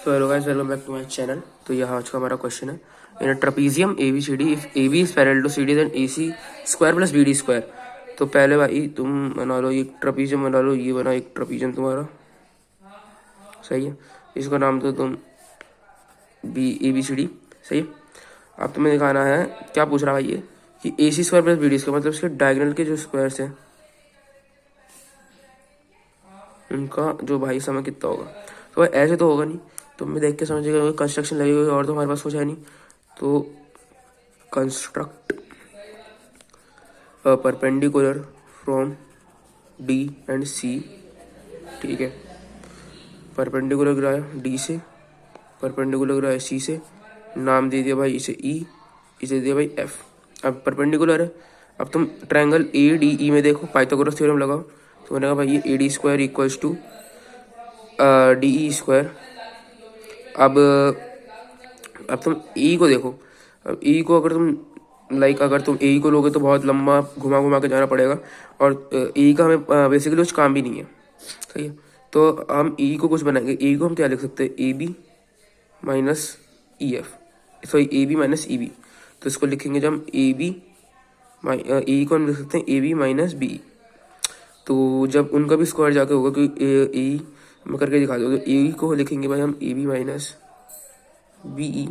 तो hello guys, welcome back to my channel. तो यहाँ आज का हमारा क्वेश्चन है, in a trapezium A B C D if A B is parallel to C D then A C square plus B D square. तो पहले भाई तुम बना लो एक ट्रपीजियम, बना लो, ये बना एक ट्रपीजियम तुम्हारा, सही है। इसका नाम तो तुम B A B C D, सही है। अब तुम्हें दिखाना है, क्या पूछ रहा है ये कि A C square plus B D square, मतलब इसके डायगोनल के जो स्क्वायर्स हैं उनका जो भाई समय कितना होगा। तो भाई ऐसे तो होगा नहीं, तो मैं देख के समझिएगा, कंस्ट्रक्शन लगी हुई और तो हमारे पास कुछ है नहीं। तो construct perpendicular from D and C, ठीक है। परपेंडिकुलर गिराया डी से, परपेंडिकुलर गिराया सी से, नाम दे दिया भाई इसे ई, इसे दे दिया भाई एफ। अब परपेंडिकुलर है, अब तुम ट्रायंगल ए डी ई में देखो, पाइथागोरस थ्योरम लगाओ, तो मैंने कहा भाई ये A D square equals to D E square. अब तुम ई को देखो, अब ई को अगर तुम अगर तुम ए को लोगे तो बहुत लंबा घुमा घुमा के जाना पड़ेगा, और ई का हमें बेसिकली कुछ काम भी नहीं है, सही है। तो हम ई को कुछ बनाएंगे, ई को हम क्या लिख सकते हैं, A B minus E F, sorry A B minus E B. तो इसको लिखेंगे जब हम ए बी, ई को हम लिख सकते हैं ए बी माइनस बी। तो जब उनका भी स्क्वायर जाके होगा, क्योंकि ए मैं करके दिखा दो, तो ए को लिखेंगे भाई हम A B minus B E,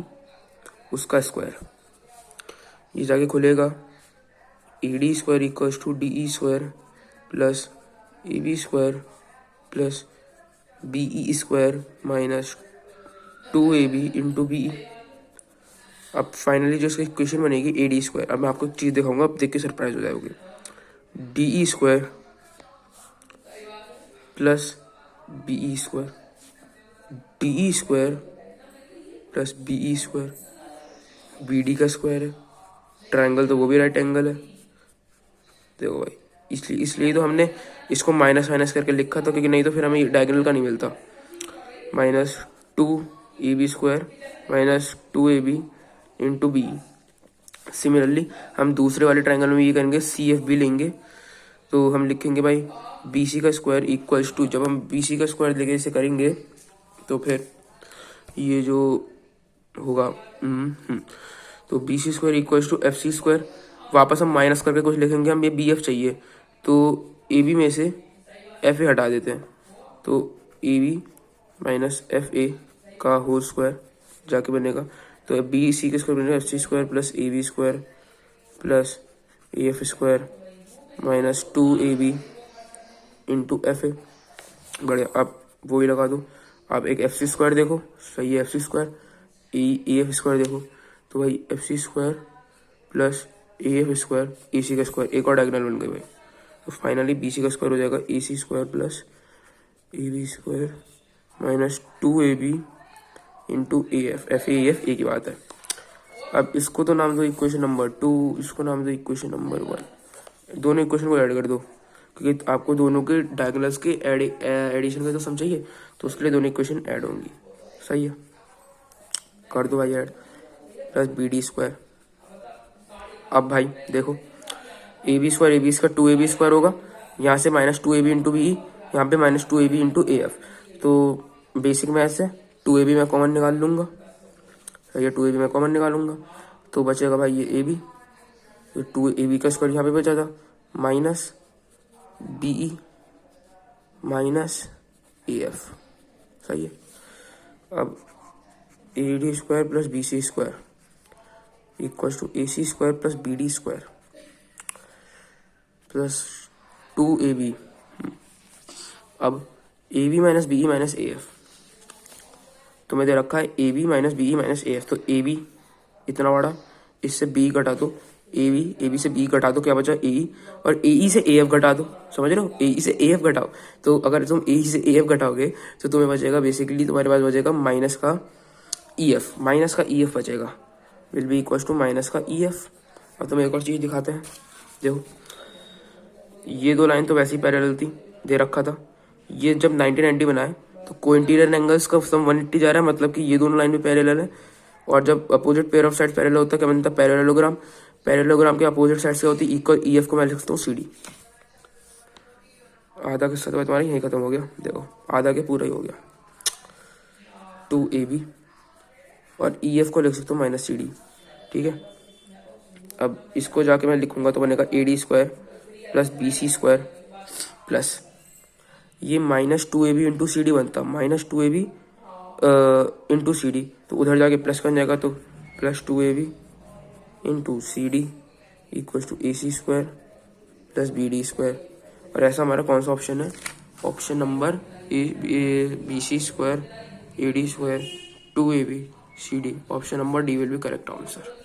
उसका स्क्वायर, ये जाके खुलेगा A D square equals to D E square plus A B square plus B E square minus 2ab into B. अब फाइनली जो इसकी इक्वेशन बनेगी ए डी स्क्वायर। अब मैं आपको एक चीज़ दिखाऊंगा, अब देख के सरप्राइज हो जाओगे। D E square plus B E square, D E square plus B E square, B D का स्क्वायर है, ट्रायंगल तो वो भी राइट एंगल है। देखो भाई, इसलिए तो हमने इसको माइनस माइनस करके लिखा था, क्योंकि नहीं तो फिर हमें डायगोनल का नहीं मिलता। Minus 2ab square minus 2ab into B. Similarly हम दूसरे वाले ट्रायंगल में ये करेंगे, सी एफ बी लेंगे, तो हम लिखेंगे भाई बी सी का स्क्वायर इक्वल्स टू, जब हम बी सी का स्क्वायर लेके इसे करेंगे तो फिर ये जो होगा तो B C square equals to F C square. वापस हम माइनस करके कुछ लिखेंगे, हम ये बी एफ चाहिए, तो ए बी में से एफ ए हटा देते हैं, तो A B minus F A का होल स्क्वायर जाके बनेगा। तो बी सी का स्क्वायर बनेगा F C square plus A B square plus A F square minus 2ab into F A. बढ़िया, अब वही लगा दो। अब एक एफ सी स्क्वायर देखो, सही है, F C square, A F square देखो, तो भाई F C square plus A F square, A C का स्क्वायर, एक और डायगोनल बन गए भाई। तो फाइनली बी सी का स्क्वायर हो जाएगा A C square plus A B square minus 2ab into A F, F A की बात है। अब इसको तो नाम दो इक्वेशन नंबर 2, इसको नाम दो इक्वेशन नंबर 1। दोनों इक्वेशन को ऐड कर दो, क्योंकि आपको दोनों के डायगोनल्स के एडिशन का तो सम चाहिए, तो उसके लिए दोनों इक्वेशन ऐड होंगी, सही है। कर दो भाई add, plus B D square. अब भाई देखो, A B square, A B का 2ab स्क्वायर होगा, यहाँ से माइनस 2ab इंटू बी, यहाँ पे minus 2ab into A F. तो बेसिक मैथ्स है, 2ab मैं कॉमन निकाल लूँगा, सही है, 2ab मैं कॉमन निकालूंगा, तो बचेगा भाई ये ए बी, तो 2ab का स्क्वायर यहाँ पे बचा था minus B E minus A F, सही है। अब A D square plus B C square equals to A C square plus B D square plus 2ab। अब A B minus B E minus A F, तो मैं दे रखा है A B minus B E minus A F. तो A B इतना बड़ा, इससे बी घटा दो, ए बी से बी घटा दो, क्या बचा ए ई, और ए ई से ए एफ घटा दो, समझ रहे हो, ए ई से ए एफ घटाओ। तो अगर तुम ए ई से ए एफ घटाओगे तो तुम्हें बचेगा, बेसिकली तुम्हारे पास बचेगा माइनस का ई एफ, माइनस का ई एफ बचेगा, will be equal to minus का ई एफ। और तुम्हें एक और चीज़ दिखाते हैं, देखो ये दो लाइन तो वैसे ही पैरेलल थी, दे रखा था। ये जब 1990 बनाए तो कोइंटीरियर एंगल्स का सम 180 जा रहा है, मतलब कि ये दोनों लाइन भी पैरेलल है। और जब opposite pair of sides parallel होता है, क्या बनता है, पैरेललोग्राम। पैरेललोग्राम के अपोजिट साइड से होती है इक्वल, ई एफ को मैं लिख सकता हूँ सी डी। आधा किस्सा तो तुम्हारा यहीं खत्म हो गया, देखो आधा के पूरा ही हो गया। 2AB और EF को लिख सकता हूँ -CD, ठीक है। अब इसको जाके मैं लिखूंगा तो बनेगा AD² प्लस BC² प्लस ये -2AB इंटू CD बनता, -2AB इंटू CD, तो उधर जाके प्लस बन जाएगा, तो +2AB into CD equals to AC² plus BD²। और ऐसा हमारा कौन सा ऑप्शन है? Option number BC² AD² 2AB CD, option number D will be correct answer.